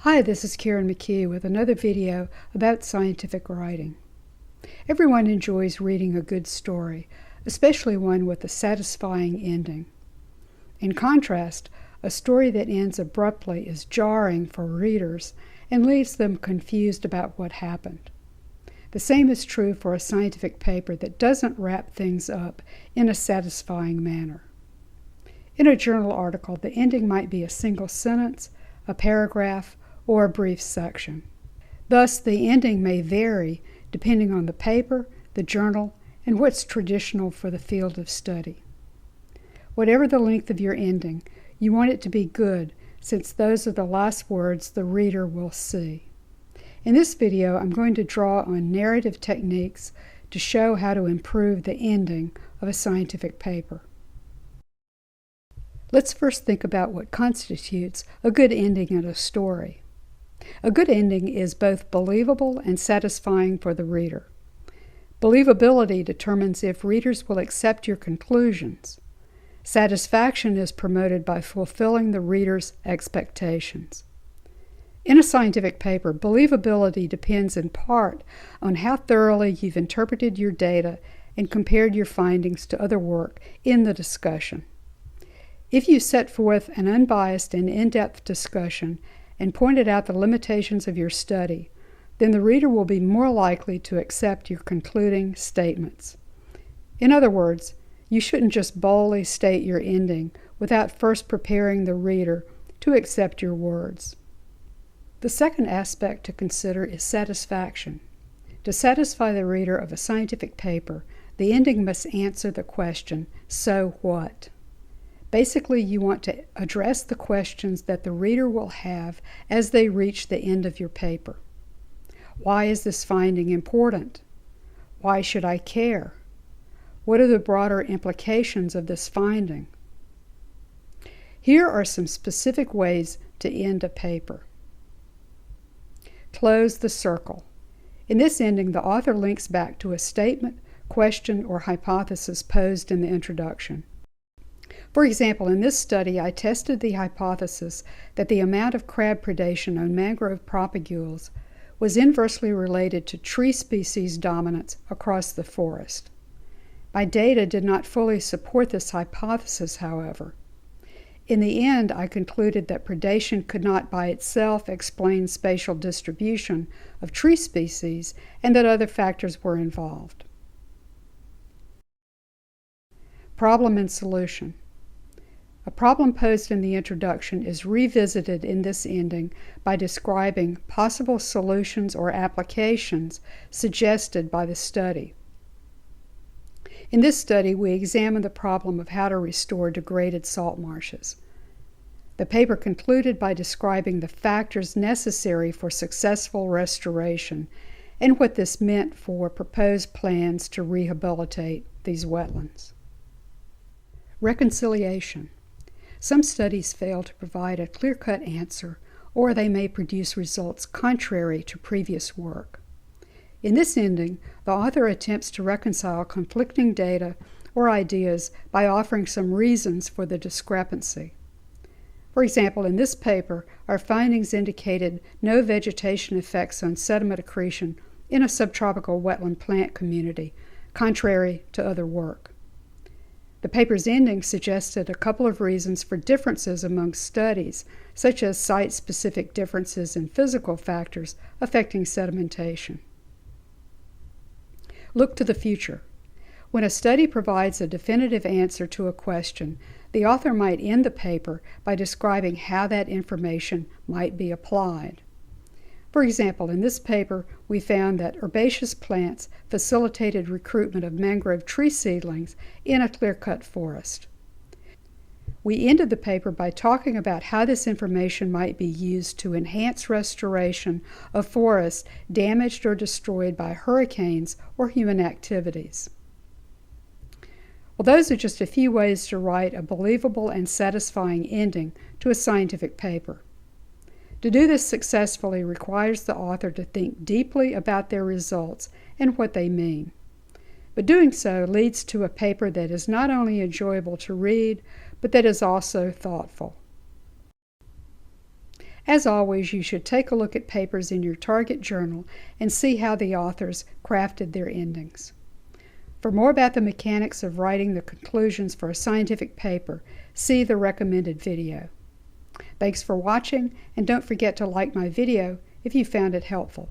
Hi, this is Karen McKee with another video about scientific writing. Everyone enjoys reading a good story, especially one with a satisfying ending. In contrast, a story that ends abruptly is jarring for readers and leaves them confused about what happened. The same is true for a scientific paper that doesn't wrap things up in a satisfying manner. In a journal article, the ending might be a single sentence, a paragraph, or a brief section. Thus, the ending may vary depending on the paper, the journal, and what's traditional for the field of study. Whatever the length of your ending, you want it to be good, since those are the last words the reader will see. In this video, I'm going to draw on narrative techniques to show how to improve the ending of a scientific paper. Let's first think about what constitutes a good ending in a story. A good ending is both believable and satisfying for the reader. Believability determines if readers will accept your conclusions. Satisfaction is promoted by fulfilling the reader's expectations. In a scientific paper, believability depends in part on how thoroughly you've interpreted your data and compared your findings to other work in the discussion. If you set forth an unbiased and in-depth discussion and pointed out the limitations of your study, then the reader will be more likely to accept your concluding statements. In other words, you shouldn't just boldly state your ending without first preparing the reader to accept your words. The second aspect to consider is satisfaction. To satisfy the reader of a scientific paper, the ending must answer the question, "So what?" Basically, you want to address the questions that the reader will have as they reach the end of your paper. Why is this finding important? Why should I care? What are the broader implications of this finding? Here are some specific ways to end a paper. Close the circle. In this ending, the author links back to a statement, question, or hypothesis posed in the introduction. For example, in this study, I tested the hypothesis that the amount of crab predation on mangrove propagules was inversely related to tree species dominance across the forest. My data did not fully support this hypothesis, however. In the end, I concluded that predation could not by itself explain spatial distribution of tree species and that other factors were involved. Problem and solution. A problem posed in the introduction is revisited in this ending by describing possible solutions or applications suggested by the study. In this study, we examine the problem of how to restore degraded salt marshes. The paper concluded by describing the factors necessary for successful restoration and what this meant for proposed plans to rehabilitate these wetlands. Reconciliation. Some studies fail to provide a clear-cut answer, or they may produce results contrary to previous work. In this ending, the author attempts to reconcile conflicting data or ideas by offering some reasons for the discrepancy. For example, in this paper, our findings indicated no vegetation effects on sediment accretion in a subtropical wetland plant community, contrary to other work. The paper's ending suggested a couple of reasons for differences among studies, such as site-specific differences in physical factors affecting sedimentation. Look to the future. When a study provides a definitive answer to a question, the author might end the paper by describing how that information might be applied. For example, in this paper, we found that herbaceous plants facilitated recruitment of mangrove tree seedlings in a clear-cut forest. We ended the paper by talking about how this information might be used to enhance restoration of forests damaged or destroyed by hurricanes or human activities. Well, those are just a few ways to write a believable and satisfying ending to a scientific paper. To do this successfully requires the author to think deeply about their results and what they mean. But doing so leads to a paper that is not only enjoyable to read, but that is also thoughtful. As always, you should take a look at papers in your target journal and see how the authors crafted their endings. For more about the mechanics of writing the conclusions for a scientific paper, see the recommended video. Thanks for watching, and don't forget to like my video if you found it helpful.